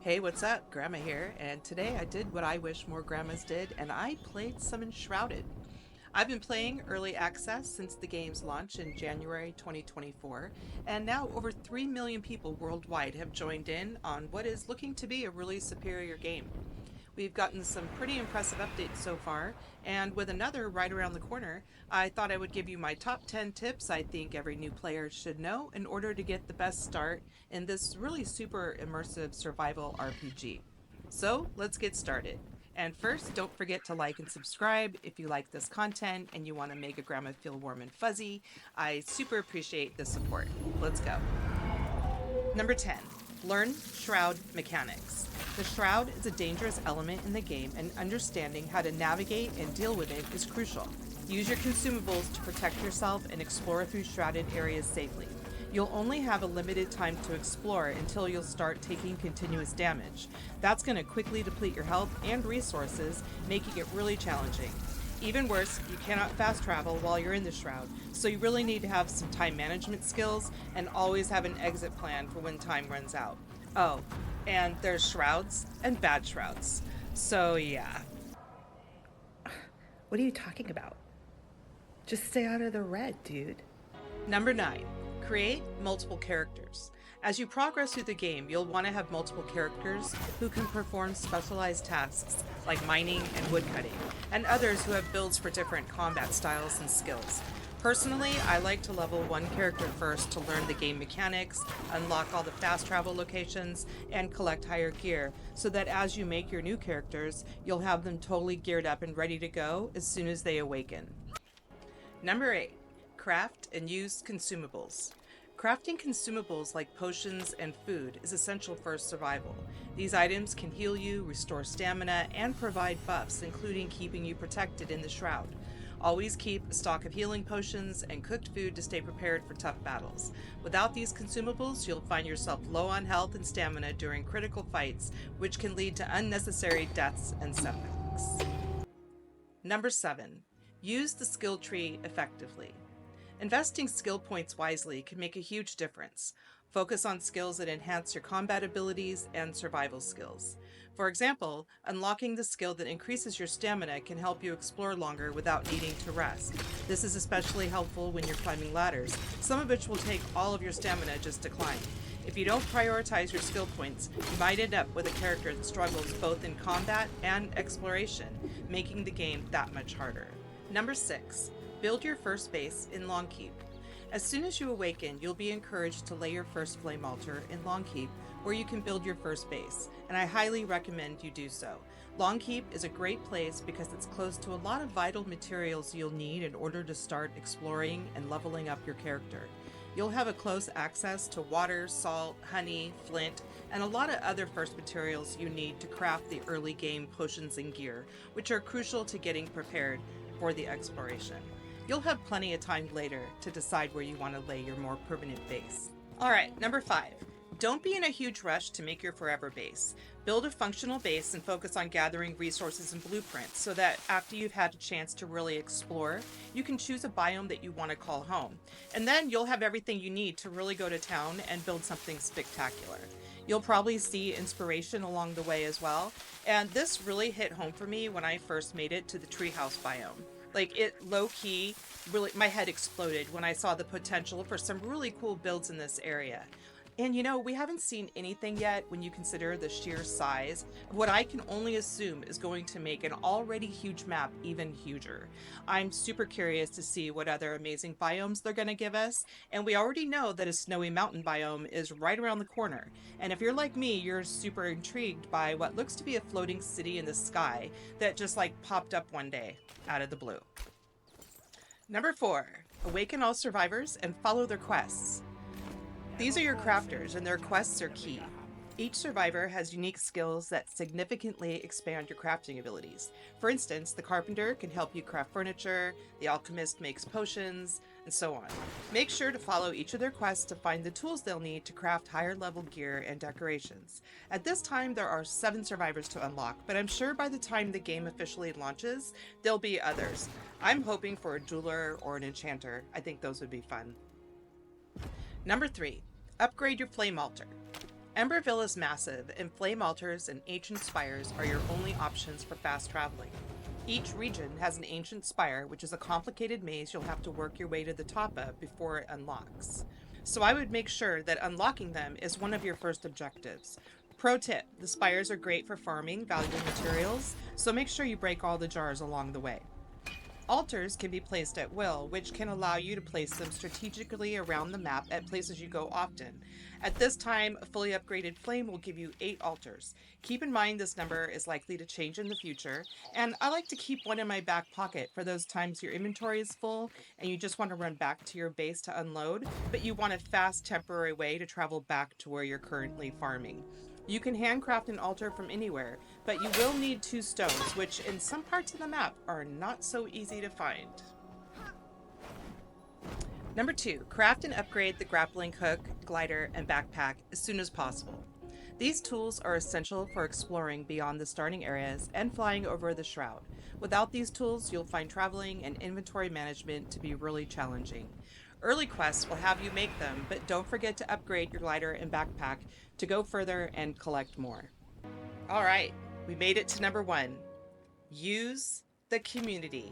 Hey, what's up? Grandma here, and today I did what I wish more grandmas did, and I played some Enshrouded. I've been playing early access since the game's launch in January 2024, and now over 3 million people worldwide have joined in on what is looking to be a really superior game. We've gotten some pretty impressive updates so far, and with another right around the corner, I thought I would give you my top 10 tips I think every new player should know in order to get the best start in this really super immersive survival RPG. So let's get started. And first, don't forget to like and subscribe if you like this content and you want to make a grandma feel warm and fuzzy. I super appreciate the support. Let's go. Number 10, learn Shroud mechanics. The Shroud is a dangerous element in the game, and understanding how to navigate and deal with it is crucial. Use your consumables to protect yourself and explore through shrouded areas safely. You'll only have a limited time to explore until you'll start taking continuous damage. That's going to quickly deplete your health and resources, making it really challenging. Even worse, you cannot fast travel while you're in the shroud, so you really need to have some time management skills and always have an exit plan for when time runs out. Oh, and there's shrouds and bad shrouds. So yeah. What are you talking about? Just stay out of the red, dude. Number 9, create multiple characters. As you progress through the game, you'll want to have multiple characters who can perform specialized tasks like mining and woodcutting, and others who have builds for different combat styles and skills. Personally, I like to level one character first to learn the game mechanics, unlock all the fast travel locations, and collect higher gear, so that as you make your new characters, you'll have them totally geared up and ready to go as soon as they awaken. Number 8, craft and use consumables. Crafting consumables like potions and food is essential for survival. These items can heal you, restore stamina, and provide buffs, including keeping you protected in the shroud. Always keep a stock of healing potions and cooked food to stay prepared for tough battles. Without these consumables, you'll find yourself low on health and stamina during critical fights, which can lead to unnecessary deaths and setbacks. Number 7, use the skill tree effectively. Investing skill points wisely can make a huge difference. Focus on skills that enhance your combat abilities and survival skills. For example, unlocking the skill that increases your stamina can help you explore longer without needing to rest. This is especially helpful when you're climbing ladders, some of which will take all of your stamina just to climb. If you don't prioritize your skill points, you might end up with a character that struggles both in combat and exploration, making the game that much harder. Number 6, build your first base in Longkeep. As soon as you awaken, you'll be encouraged to lay your first flame altar in Longkeep, where you can build your first base, and I highly recommend you do so. Longkeep is a great place because it's close to a lot of vital materials you'll need in order to start exploring and leveling up your character. You'll have a close access to water, salt, honey, flint, and a lot of other first materials you need to craft the early game potions and gear, which are crucial to getting prepared for the exploration. You'll have plenty of time later to decide where you want to lay your more permanent base. Alright, number 5. Don't be in a huge rush to make your forever base. Build a functional base and focus on gathering resources and blueprints so that after you've had a chance to really explore, you can choose a biome that you want to call home. And then you'll have everything you need to really go to town and build something spectacular. You'll probably see inspiration along the way as well, and this really hit home for me when I first made it to the treehouse biome. Like, it low-key, really, my head exploded when I saw the potential for some really cool builds in this area. And you know, we haven't seen anything yet when you consider the sheer size of what I can only assume is going to make an already huge map even huger. I'm super curious to see what other amazing biomes they're going to give us, and we already know that a snowy mountain biome is right around the corner. And if you're like me, you're super intrigued by what looks to be a floating city in the sky that just like popped up one day out of the blue. Number 4, awaken all survivors and follow their quests. These are your crafters, and their quests are key. Each survivor has unique skills that significantly expand your crafting abilities. For instance, the carpenter can help you craft furniture, the alchemist makes potions, and so on. Make sure to follow each of their quests to find the tools they'll need to craft higher level gear and decorations. At this time, there are 7 survivors to unlock, but I'm sure by the time the game officially launches, there'll be others. I'm hoping for a jeweler or an enchanter. I think those would be fun. Number 3, upgrade your flame altar. Ember Veil is massive, and flame altars and ancient spires are your only options for fast traveling. Each region has an ancient spire, which is a complicated maze you'll have to work your way to the top of before it unlocks. So I would make sure that unlocking them is one of your first objectives. Pro tip, the spires are great for farming valuable materials, so make sure you break all the jars along the way. Altars can be placed at will, which can allow you to place them strategically around the map at places you go often. At this time, a fully upgraded flame will give you 8 altars. Keep in mind this number is likely to change in the future, and I like to keep one in my back pocket for those times your inventory is full and you just want to run back to your base to unload, but you want a fast temporary way to travel back to where you're currently farming. You can handcraft an altar from anywhere, but you will need 2 stones, which in some parts of the map are not so easy to find. Number 2, craft and upgrade the grappling hook, glider, and backpack as soon as possible. These tools are essential for exploring beyond the starting areas and flying over the Shroud. Without these tools, you'll find traveling and inventory management to be really challenging. Early quests will have you make them, but don't forget to upgrade your glider and backpack to go further and collect more. Alright, we made it to number 1. Use the community.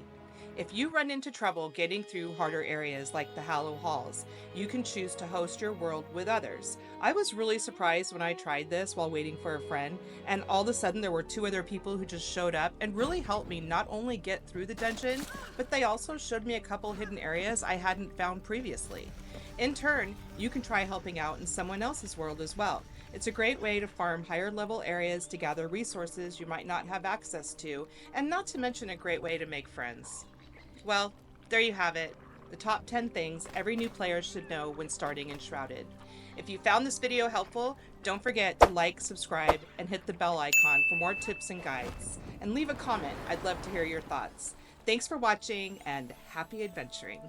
If you run into trouble getting through harder areas like the Hallow Halls, you can choose to host your world with others. I was really surprised when I tried this while waiting for a friend, and all of a sudden there were 2 other people who just showed up and really helped me not only get through the dungeon, but they also showed me a couple hidden areas I hadn't found previously. In turn, you can try helping out in someone else's world as well. It's a great way to farm higher level areas to gather resources you might not have access to, and not to mention a great way to make friends. Well, there you have it. The top 10 things every new player should know when starting Enshrouded. If you found this video helpful, don't forget to like, subscribe, and hit the bell icon for more tips and guides. And leave a comment. I'd love to hear your thoughts. Thanks for watching, and happy adventuring.